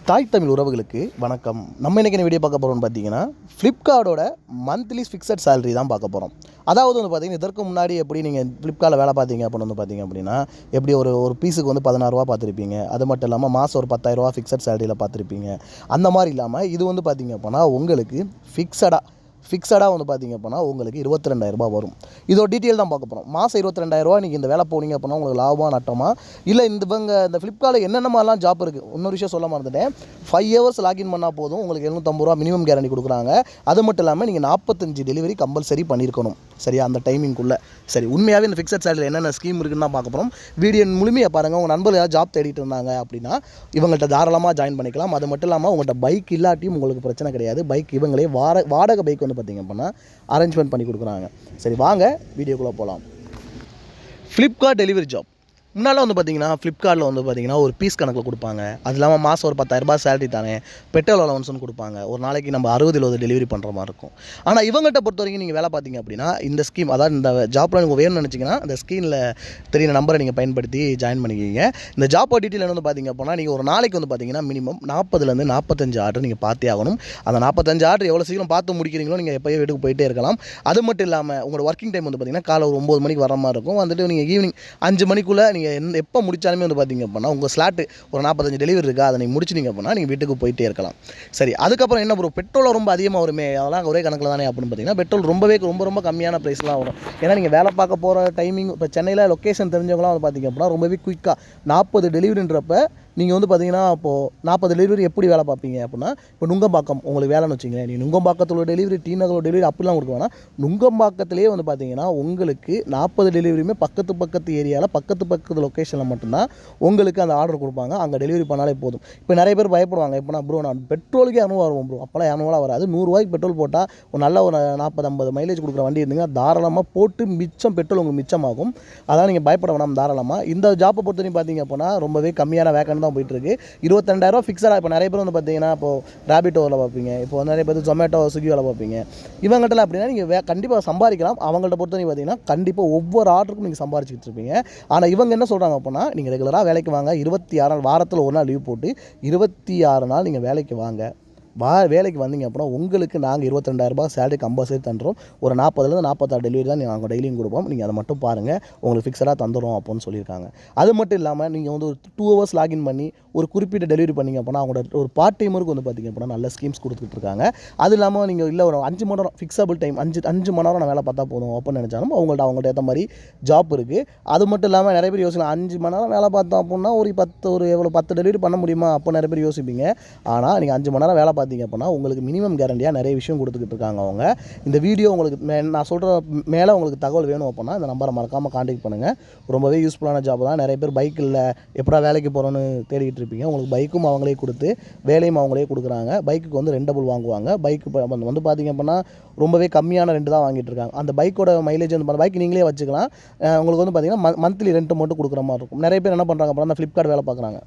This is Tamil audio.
தாய் தமிழ் உறவுகளுக்கு வணக்கம். நம்ம இன்றைக்கி வீடியோ பார்க்க போகிறோம்னு பார்த்தீங்கன்னா, ஃப்ளிப்கார்ட்டோட மந்த்லி ஃபிக்ஸட் சேலரி தான் பார்க்க போகிறோம். அதாவது வந்து பார்த்தீங்கன்னா, இதற்கு முன்னாடி எப்படி நீங்கள் ஃப்ளிப்கார்ட்டில் வேலை பார்த்தீங்க அப்படின்னு வந்து பார்த்தீங்க அப்படின்னா, எப்படி ஒரு பீஸுக்கு வந்து ரூ. 16 பார்த்துருப்பீங்க. அது மட்டும் இல்லாமல் மாதம் ஒரு ரூ. 10,000 ஃபிக்ஸட் சேலரியில் பார்த்துருப்பீங்க. அந்த மாதிரி இல்லாமல் இது வந்து பார்த்தீங்க அப்படின்னா உங்களுக்கு ஃபிக்ஸடாக வந்து பார்த்திங்க அப்படின்னா உங்களுக்கு ரூ. 22,000 வரும். இதோட டீட்டெயில் தான் பார்க்க போகிறோம். மாதம் ரூ. 22,000 நீங்கள் இந்த வேலை போனீங்க அப்படின்னா உங்களுக்கு லாபமாக நட்டமா இல்லை இந்த ஃப்ளிப்கார்ட்டில் என்னென்ன மாதிரிலாம் ஜாப் இருக்குது. இன்னொரு விஷயம் சொல்ல மறந்துட்டேன். 5 ஹவர்ஸ் லாகின் பண்ணால் போதும் உங்களுக்கு ரூ. 750 மினிமம் கேரண்டி கொடுக்குறாங்க. அது மட்டும் இல்லாமல் நீங்கள் 45 டெலிவரி கம்பல்சரி பண்ணியிருக்கணும். சரியா, அந்த டைமிங்குள்ளே. சரி, உண்மையாகவே இந்த ஃபிக்ஸட் சேலரி என்னென்ன ஸ்கீம் இருக்குன்னு தான் பார்க்க போகிறோம். வீடியோ முழுமையாக பாருங்கள். உங்கள் நண்பர்கள் யாராவது ஜாப் தேடிட்டு இருந்தாங்க அப்படின்னா இவங்கள்ட்ட தாராளமாக ஜாயின் பண்ணிக்கலாம். அது மட்டும் இல்லாமல் உங்கள்கிட்ட பைக் இல்லாட்டியும் உங்களுக்கு பிரச்சனை கிடையாது. பைக் இவங்களே வாடகை பைக் வந்து பார்த்திங்க அப்படின்னா அரேஞ்ச்மெண்ட் பண்ணி கொடுக்குறாங்க. சரி, வாங்க வீடியோக்குள்ளே போகலாம். ஃப்ளிப்கார்ட் டெலிவரி ஜாப் முன்னால் வந்து பார்த்திங்கன்னா ஃப்ளிப்கார்ட்டில் வந்து பார்த்திங்கன்னா ஒரு பீஸ் கணக்கில் கொடுப்பாங்க. அது இல்லாமல் மாதம் ஒரு 10,000 சேலரி தானே, பெட்ரோல் அலவன்ஸ்னு கொடுப்பாங்க. ஒரு நாளைக்கு நம்ம 60-70 டெலிவரி பண்ணுற மாதிரி இருக்கும். ஆனால் இவங்ககிட்ட பொறுத்த வரைக்கும் நீங்கள் வேலை பார்த்தீங்க அப்படின்னா இந்த ஸ்கீம், அதாவது இந்த ஜாப்பில் நீங்கள் வேணும்னு நினச்சிங்கன்னா இந்த ஸ்கீமில் தெரியுற நம்பரை நீங்கள் பயன்படுத்தி ஜாயின் பண்ணிக்கிங்க. இந்த ஜாப் டீட்டெயில் வந்து பார்த்திங்க அப்படின்னா நீங்கள் ஒரு நாளைக்கு வந்து பார்த்திங்கன்னா மினிமம் 40லேருந்து 45 ஆர்டர் நீங்கள் பார்த்தே ஆகணும். அந்த 45 ஆர்டர் எவ்வளோ சீக்கிரம் பார்த்து முடிக்கிறீங்களோ நீங்கள் எப்போயோ வீட்டுக்கு போயிட்டே இருக்கலாம். அது மட்டும் இல்லாமல் உங்களோட ஒர்க்கிங் டைம் வந்து பார்த்திங்கன்னா காலை ஒரு 9 மணிக்கு வர மாதிரி இருக்கும். வந்துட்டு நீங்கள் ஈவினிங் 5 மணிக்குள்ளே நீங்கள் எப்போ முடிச்சாலுமே வந்து பார்த்திங்க அப்படின்னா உங்கள் ஸ்லாட்டு ஒரு 45 டெலிவரி இருக்கா, அதை நீங்கள் முடிச்சிட்டிங்க அப்படின்னா நீங்கள் வீட்டுக்கு போயிட்டே இருக்கலாம். சரி, அதுக்கப்புறம் என்ன ப்ரோ, பெட்ரோல் ரொம்ப அதிகமாக வருமே, அதெல்லாம் ஒரே கணக்கில் தானே அப்படின்னு பார்த்தீங்கன்னா பெட்ரோல் ரொம்ப கம்மியான ப்ரைஸ்லாம் வரும். ஏன்னா நீங்கள் வேலை பார்க்க போகிற டைமிங் இப்போ சென்னையில் லொக்கேஷன் தெரிஞ்சவங்களாம் வந்து பார்த்திங்க அப்படின்னா ரொம்பவே குயிக்காக 40 டெலிவரின்றப்ப நீங்கள் வந்து பார்த்தீங்கன்னா இப்போது 40 டெலிவரி எப்படி வேலை பார்ப்பீங்க அப்படின்னா, இப்போ நுங்கம்பாக்கம் உங்களுக்கு வேலைன்னு வச்சிங்களேன், நீங்கள் நுங்கம்பாக்கத்தில் டெலிவரி, டி நகரோட டெலிவரி அப்படிலாம் கொடுக்க வேணாம். நுங்கம்பாக்கத்திலே வந்து பார்த்தீங்கன்னா உங்களுக்கு 40 டெலிவரியுமே பக்கத்து ஏரியாவில் பக்கத்து லொக்கேஷனில் மட்டும்தான் உங்களுக்கு அந்த ஆர்டர் கொடுப்பாங்க. அங்கே டெலிவரி பண்ணாலே போதும். இப்போ நிறைய பேர் பயப்படுவாங்க, இப்போ ப்ரோ நான் பெட்ரோலுக்கே 200 வரும் ப்ரோ, அப்போலாம் 200 வராது. 100 ரூபாய்க்கு பெட்ரோல் போட்டால் ஒரு நல்ல ஒரு 40-50 மைலேஜ் கொடுக்குற வண்டி இருந்தீங்க தாராளமாக போட்டு மிச்சம் பெட்ரோல் உங்களுக்கு மிச்சமாகும். அதான் நீங்கள் பயப்பட வேணாம் தாராளமாக. இந்த ஜாப்பை பொறுத்தவரைக்கும் பார்த்தீங்க அப்படின்னா ரொம்பவே கம்மியான வேக்கன் தான் போயிட்டு இருக்கு. 22,000 ஃபிக்ஸடாக. இப்போ நிறைய பேர் வந்து பார்த்தீங்கன்னா இப்போ ரேபிட்டோ வேலை பார்ப்பீங்க, இப்போ நிறைய பேர் ஜொமேட்டோ ஸ்விக்கி வேலை பார்ப்பீங்க. இவங்கள்ட்ட அப்படின்னா நீங்கள் கண்டிப்பாக சம்பாதிக்கலாம். அவங்கள்ட்ட பொறுத்தவரைக்கும் பார்த்தீங்கன்னா கண்டிப்பாக ஒவ்வொரு ஆர்டருக்கும் நீங்கள் சம்பாதிச்சுட்டு இருப்பீங்க. ஆனால் இவங்க என்ன சொல்கிறாங்க அப்படின்னா நீங்கள் ரெகுலராக வேலைக்கு வாங்க, 26 நாள் வாரத்தில் ஒரு நாள் லீவ் போட்டு 26 நாள் நீங்கள் வேலைக்கு வாங்க. வேலைக்கு வந்தீங்க அப்படின்னா உங்களுக்கு நாங்கள் 22,000 சேலரி கம்பல்சரி தந்துடும். ஒரு 40லேருந்து 46 டெலிவரி தான் நாங்கள் டெய்லியும் கொடுப்போம். நீங்கள் அதை மட்டும் பாருங்கள், உங்களுக்கு ஃபிக்ஸடாக தந்துடும் அப்படின்னு சொல்லியிருக்காங்க. அது மட்டும் இல்லாமல் நீங்கள் வந்து ஒரு 2 ஹவர்ஸ் லாகின் பண்ணி ஒரு குறிப்பிட்ட டெலிவரி பண்ணிங்க அப்படின்னா அவங்களோட ஒரு பார்ட் டைமருக்கு வந்து பார்த்திங்க அப்படின்னா நல்ல ஸ்கீம்ஸ் கொடுத்துட்டு இருக்காங்க. அது இல்லாமல் நீங்கள் இல்லை ஒரு 5 மணி நேரம் ஃபிக்ஸபிள் டைம் 5 மணி நேரம் நான் வேலை பார்த்தா போதும் அப்படின்னு நினச்சாலும் அவங்கள்ட்ட ஏற்ற மாதிரி ஜாப் இருக்குது. அது மட்டும் இல்லாமல் நிறைய பேர் யோசிக்கலாம், 5 மணி நேரம் வேலை பார்த்தோம் அப்படின்னா ஒரு 10 டெலிவரி பண்ண முடியுமா அப்போ நிறைய பேர் யோசிப்பீங்க. ஆனால் நீங்கள் 5 மணி நேரம் வேலை பார்த்தீங்க அப்படின்னா உங்களுக்கு மினிமம் கேரண்டியாக நிறைய விஷயம் கொடுத்துக்கிட்டு இருக்காங்க அவங்க. இந்த வீடியோ உங்களுக்கு நான் சொல்கிற மேலே உங்களுக்கு தகவல் வேணும் அப்படின்னா இந்த நம்பரை மறக்காமல் கான்டாக்ட் பண்ணுங்கள். ரொம்பவே யூஸ்ஃபுல்லான ஜாப் தான். நிறைய பேர் பைக் இல்லை எப்படா வேலைக்கு போகிறோன்னு தேடிக்கிட்டு இருப்பீங்க. உங்களுக்கு பைக்கும் அவங்களே கொடுத்து வேலையும் அவங்களே கொடுக்குறாங்க. பைக்குக்கு வந்து ரெண்டபுள் வாங்குவாங்க. பைக்கு வந்து பார்த்திங்க அப்படின்னா ரொம்பவே கம்மியான ரெண்டு தான் வாங்கிட்டு இருக்காங்க. அந்த பைக்கோட மைலேஜ் வந்து பைக் நீங்களே வச்சுக்கலாம். உங்களுக்கு வந்து பார்த்திங்கன்னா மந்த்லி ரெண்ட் மட்டும் கொடுக்குற மாதிரி இருக்கும். நிறைய பேர் என்ன பண்ணுறாங்க அப்படின்னா அந்த ஃப்ளிப்கார்ட் வேலை பார்க்குறாங்க.